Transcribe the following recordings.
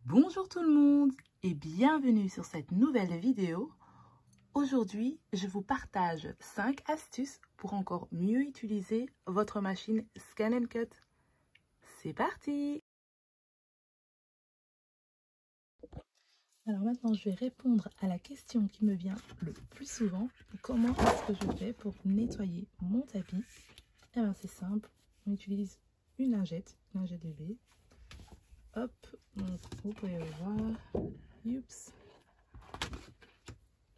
Bonjour tout le monde et bienvenue sur cette nouvelle vidéo. Aujourd'hui, je vous partage 5 astuces pour encore mieux utiliser votre machine Scan & Cut. C'est parti! Alors maintenant, je vais répondre à la question qui me vient le plus souvent. Comment est-ce que je fais pour nettoyer mon tapis? Eh bien, c'est simple. On utilise une lingette bébé. Hop, donc vous pouvez le voir. Youps.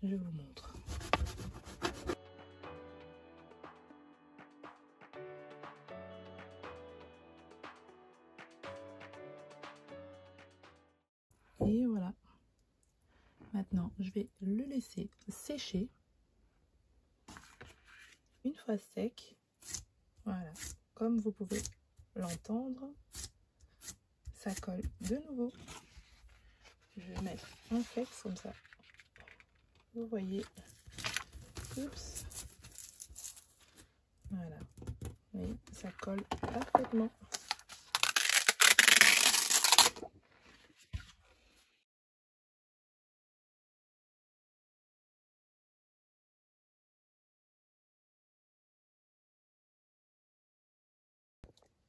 Je vous montre. Et voilà. Maintenant, je vais le laisser sécher. Une fois sec, voilà, comme vous pouvez l'entendre, ça colle de nouveau. Je vais mettre un flex comme ça. Vous voyez. Oups. Voilà. Oui, ça colle parfaitement.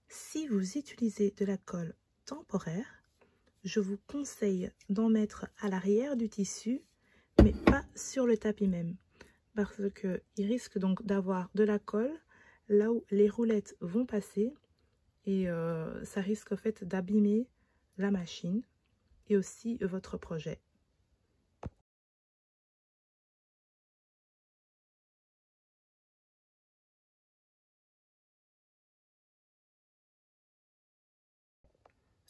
Si vous utilisez de la colle temporaire, je vous conseille d'en mettre à l'arrière du tissu, mais pas sur le tapis même, parce qu'il risque donc d'avoir de la colle là où les roulettes vont passer et ça risque en fait d'abîmer la machine et aussi votre projet.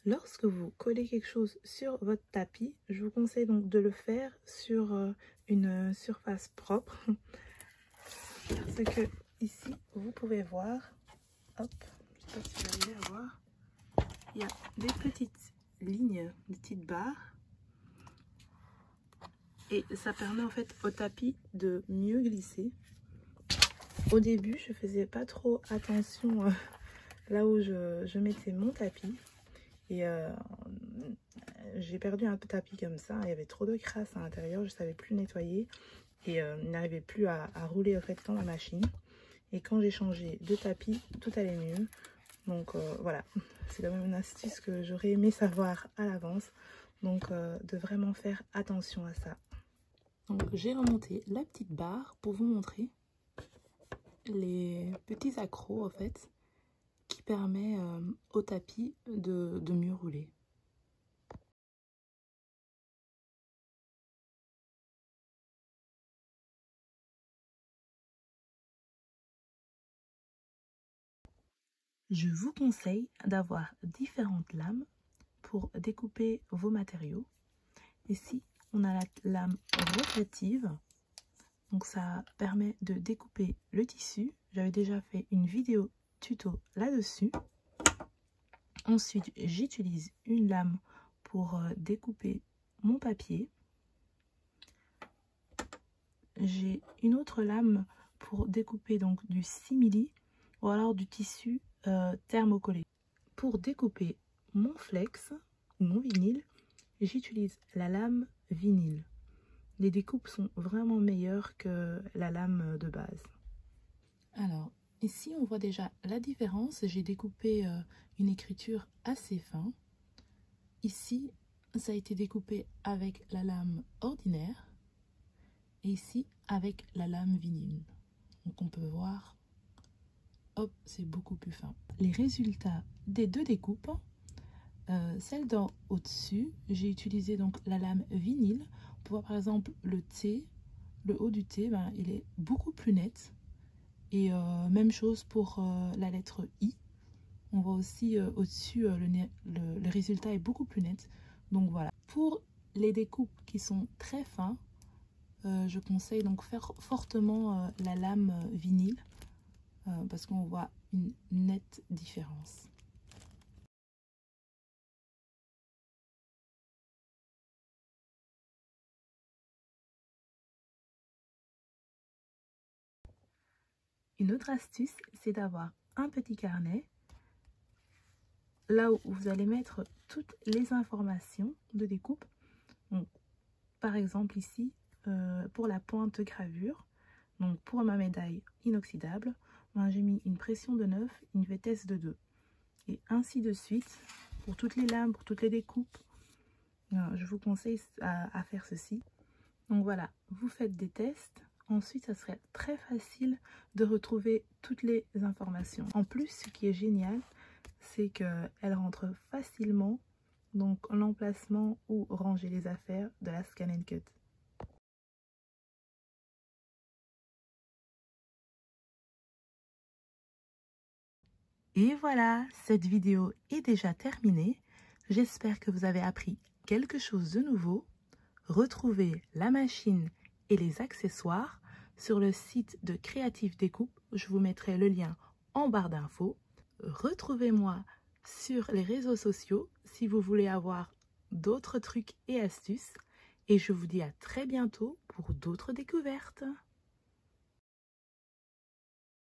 Lorsque vous collez quelque chose sur votre tapis, je vous conseille donc de le faire sur une surface propre. Parce que ici, vous pouvez voir, hop, je ne sais pas si vous allez voir, il y a des petites lignes, des petites barres. Et ça permet en fait au tapis de mieux glisser. Au début, je faisais pas trop attention là où je mettais mon tapis. Et j'ai perdu un peu de tapis comme ça. Il y avait trop de crasse à l'intérieur. Je ne savais plus nettoyer. Et il n'arrivait plus à rouler en fait dans la machine. Et quand j'ai changé de tapis, tout allait mieux. Donc voilà, c'est quand même une astuce que j'aurais aimé savoir à l'avance. Donc de vraiment faire attention à ça. Donc j'ai remonté la petite barre pour vous montrer les petits accros en fait qui permet au tapis de mieux rouler. Je vous conseille d'avoir différentes lames pour découper vos matériaux. Ici, on a la lame rotative. Donc ça permet de découper le tissu. J'avais déjà fait une vidéo tuto là-dessus. Ensuite, j'utilise une lame pour découper mon papier. J'ai une autre lame pour découper donc du simili ou alors du tissu thermocollé. Pour découper mon flex ou mon vinyle, j'utilise la lame vinyle. Les découpes sont vraiment meilleures que la lame de base. Alors, ici on voit déjà la différence. J'ai découpé une écriture assez fin. Ici, ça a été découpé avec la lame ordinaire. Et ici, avec la lame vinyle. Donc on peut voir, hop, c'est beaucoup plus fin. Les résultats des deux découpes, celle d'en au-dessus, j'ai utilisé donc la lame vinyle. On peut voir par exemple le T, le haut du T, ben, il est beaucoup plus net. Et même chose pour la lettre I. On voit aussi au-dessus, le résultat est beaucoup plus net. Donc voilà. Pour les découpes qui sont très fins, je conseille donc faire fortement la lame vinyle parce qu'on voit une nette différence. Une autre astuce, c'est d'avoir un petit carnet. là où vous allez mettre toutes les informations de découpe. Donc, par exemple ici, pour la pointe gravure, donc pour ma médaille inoxydable, j'ai mis une pression de 9, une vitesse de 2. Et ainsi de suite, pour toutes les lames, pour toutes les découpes, je vous conseille à faire ceci. Donc voilà, vous faites des tests. Ensuite, ça serait très facile de retrouver toutes les informations. En plus, ce qui est génial, c'est qu'elle rentre facilement donc l'emplacement où ranger les affaires de la Scan & Cut. Et voilà, cette vidéo est déjà terminée. J'espère que vous avez appris quelque chose de nouveau. Retrouvez la machine et les accessoires sur le site de Créative Découpe. Je vous mettrai le lien en barre d'infos. Retrouvez-moi sur les réseaux sociaux si vous voulez avoir d'autres trucs et astuces. Et je vous dis à très bientôt pour d'autres découvertes.